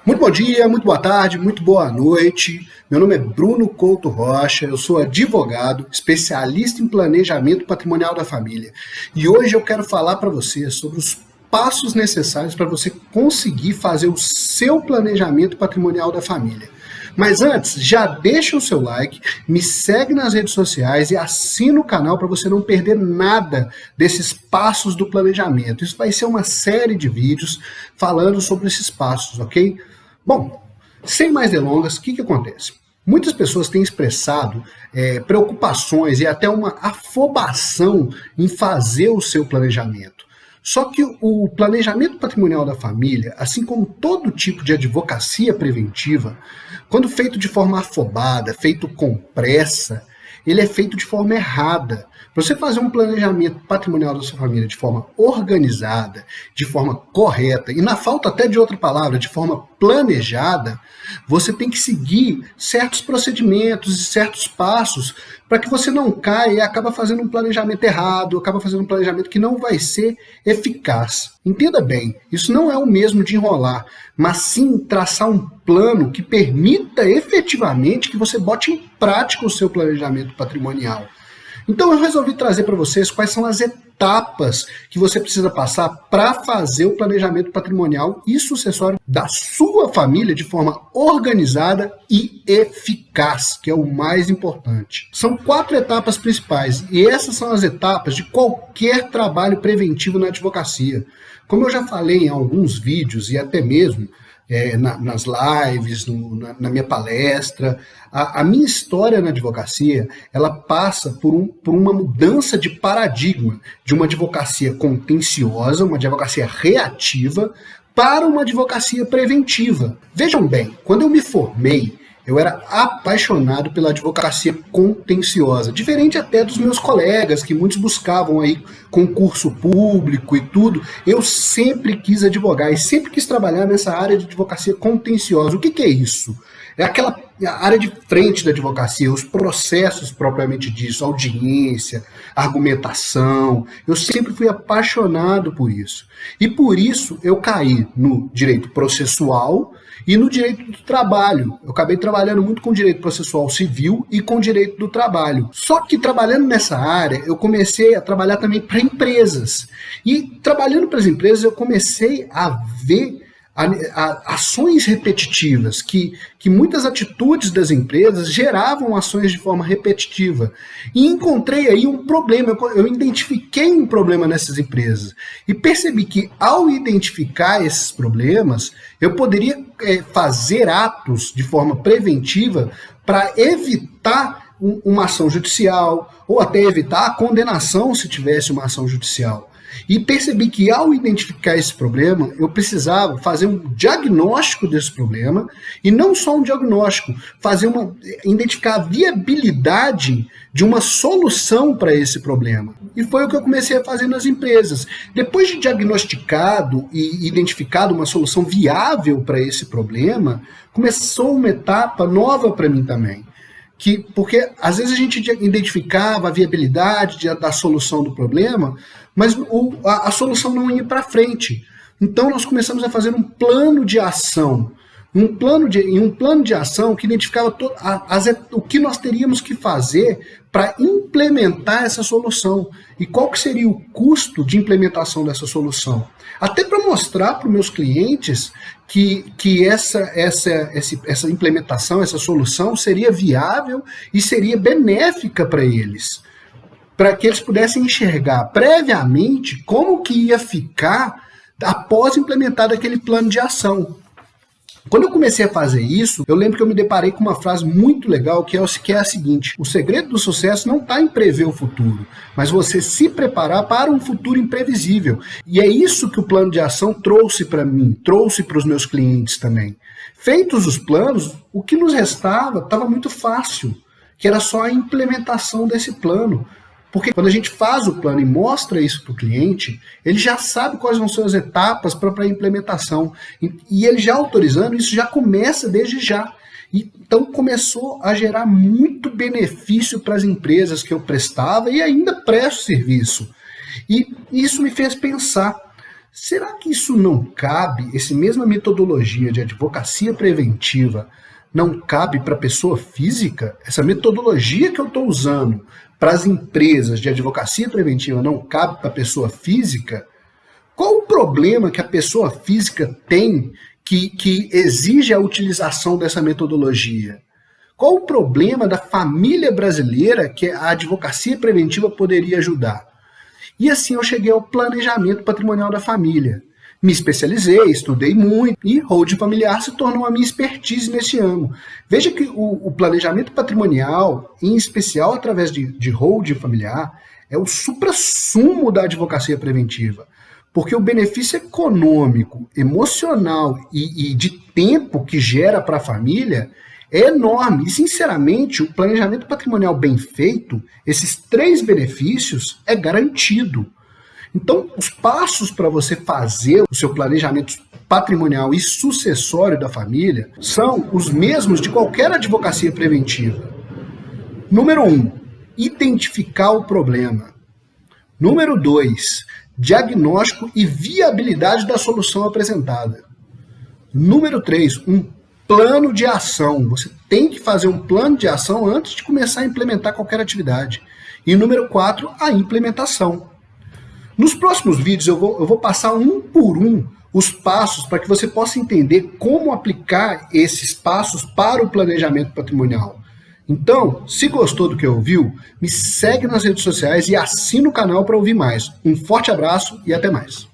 Muito bom dia, muito boa tarde, muito boa noite. Meu nome é Bruno Couto Rocha, eu sou advogado, especialista em planejamento patrimonial da família. E hoje eu quero falar para você sobre os passos necessários para você conseguir fazer o seu planejamento patrimonial da família. Mas antes, já deixa o seu like, me segue nas redes sociais e assina o canal para você não perder nada desses passos do planejamento. Isso vai ser uma série de vídeos falando sobre esses passos, ok? Bom, sem mais delongas, o que acontece? Muitas pessoas têm expressado preocupações e até uma afobação em fazer o seu planejamento. Só que o planejamento patrimonial da família, assim como todo tipo de advocacia preventiva, quando feito de forma afobada, feito com pressa, ele é feito de forma errada. Para você fazer um planejamento patrimonial da sua família de forma organizada, de forma correta, e na falta até de outra palavra, de forma planejada, você tem que seguir certos procedimentos e certos passos para que você não caia e acaba fazendo um planejamento errado, acaba fazendo um planejamento que não vai ser eficaz. Entenda bem, isso não é o mesmo de enrolar, mas sim traçar um plano que permita efetivamente que você bote em prática o seu planejamento patrimonial. Então eu resolvi trazer para vocês quais são as etapas que você precisa passar para fazer o planejamento patrimonial e sucessório da sua família de forma organizada e eficaz, que é o mais importante. São 4 etapas principais e essas são as etapas de qualquer trabalho preventivo na advocacia. Como eu já falei em alguns vídeos e até mesmo nas lives, na minha palestra, a minha história na advocacia, ela passa por uma mudança de paradigma, de uma advocacia contenciosa, uma advocacia reativa, para uma advocacia preventiva. Vejam bem, quando eu me formei, eu era apaixonado pela advocacia contenciosa, diferente até dos meus colegas, que muitos buscavam aí concurso público e tudo. Eu sempre quis advogar e sempre quis trabalhar nessa área de advocacia contenciosa. O que é isso? É aquela área de frente da advocacia, os processos propriamente disso, audiência, argumentação. Eu sempre fui apaixonado por isso. E por isso eu caí no direito processual e no direito do trabalho. Eu acabei trabalhando muito com direito processual civil e com direito do trabalho. Só que trabalhando nessa área, eu comecei a trabalhar também para empresas. E trabalhando para as empresas, eu comecei a ver ações repetitivas, que muitas atitudes das empresas geravam ações de forma repetitiva. E encontrei aí um problema, eu identifiquei um problema nessas empresas. E percebi que ao identificar esses problemas, eu poderia fazer atos de forma preventiva para evitar uma ação judicial, ou até evitar a condenação se tivesse uma ação judicial. E percebi que ao identificar esse problema, eu precisava fazer um diagnóstico desse problema, e não só um diagnóstico, identificar a viabilidade de uma solução para esse problema. E foi o que eu comecei a fazer nas empresas. Depois de diagnosticado e identificado uma solução viável para esse problema, começou uma etapa nova para mim também. Porque às vezes a gente identificava a viabilidade da solução do problema, mas a solução não ia para frente. Então nós começamos a fazer um plano de ação, um plano de ação que identificava o que nós teríamos que fazer para implementar essa solução e qual que seria o custo de implementação dessa solução. Até para mostrar para os meus clientes que essa implementação, essa solução seria viável e seria benéfica para eles, para que eles pudessem enxergar previamente como que ia ficar após implementar aquele plano de ação. Quando eu comecei a fazer isso, eu lembro que eu me deparei com uma frase muito legal, que é a seguinte: o segredo do sucesso não está em prever o futuro, mas você se preparar para um futuro imprevisível. E é isso que o plano de ação trouxe para mim, trouxe para os meus clientes também. Feitos os planos, o que nos restava estava muito fácil, que era só a implementação desse plano. Porque quando a gente faz o plano e mostra isso para o cliente, ele já sabe quais vão ser as etapas para a implementação. E ele já autorizando, isso já começa desde já. Então começou a gerar muito benefício para as empresas que eu prestava e ainda presto serviço. E isso me fez pensar, será que isso não cabe, essa mesma metodologia de advocacia preventiva, não cabe para a pessoa física? Essa metodologia que eu estou usando para as empresas de advocacia preventiva não cabe para a pessoa física? Qual o problema que a pessoa física tem que exige a utilização dessa metodologia? Qual o problema da família brasileira que a advocacia preventiva poderia ajudar? E assim eu cheguei ao planejamento patrimonial da família. Me especializei, estudei muito e holding familiar se tornou a minha expertise nesse âmbito. Veja que o planejamento patrimonial, em especial através de holding familiar, é o suprassumo da advocacia preventiva. Porque o benefício econômico, emocional e de tempo que gera para a família é enorme. E, sinceramente, o planejamento patrimonial bem feito, esses 3 benefícios, é garantido. Então, os passos para você fazer o seu planejamento patrimonial e sucessório da família são os mesmos de qualquer advocacia preventiva. Número 1, identificar o problema. Número 2, diagnóstico e viabilidade da solução apresentada. Número 3, um plano de ação. Você tem que fazer um plano de ação antes de começar a implementar qualquer atividade. E número 4, a implementação. Nos próximos vídeos eu vou passar um por um os passos para que você possa entender como aplicar esses passos para o planejamento patrimonial. Então, se gostou do que ouviu, me segue nas redes sociais e assina o canal para ouvir mais. Um forte abraço e até mais.